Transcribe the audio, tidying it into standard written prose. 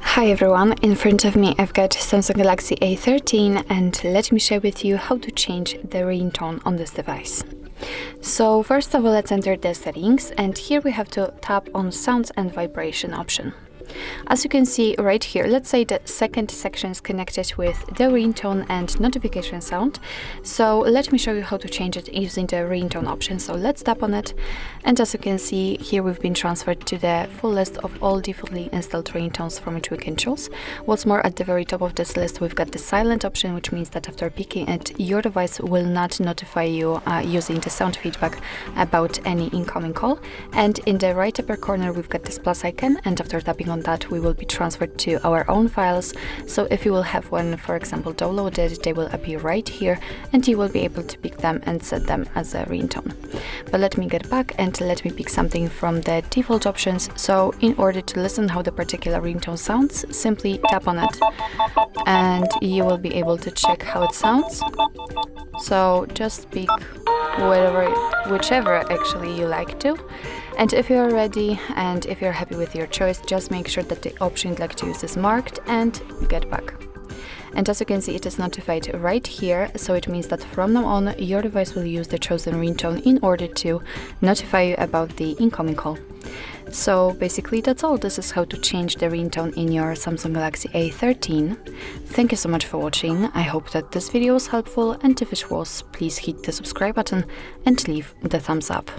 Hi everyone, in front of me I've got Samsung Galaxy A13 and let me share with you how to change the ringtone on this device. So first of all, let's enter the settings, and here we have to tap on sounds and vibration option. As you can see right here, let's say the second section is connected with the ringtone and notification sound. So let me show you how to change it using the ringtone option. So let's tap on it, and as you can see here, we've been transferred to the full list of all defaultly installed ringtones from which we can choose. What's more, at the very top of this list we've got the silent option, which means that after picking it, your device will not notify you using the sound feedback about any incoming call. And in the right upper corner we've got this plus icon, and after tapping on that we will be transferred to our own files. So if you will have one, for example, downloaded, they will appear right here and you will be able to pick them and set them as a ringtone. But let me get back and let me pick something from the default options. So in order to listen how the particular ringtone sounds, simply tap on it and you will be able to check how it sounds. So just pick whichever actually you like to. And if you're ready and if you're happy with your choice, just make sure that the option you'd like to use is marked and get back. And as you can see, it is notified right here, so it means that from now on your device will use the chosen ringtone in order to notify you about the incoming call. So basically that's all. This is how to change the ringtone in your Samsung Galaxy A13. Thank you so much for watching. I hope that this video was helpful, and if it was, please hit the subscribe button and leave the thumbs up.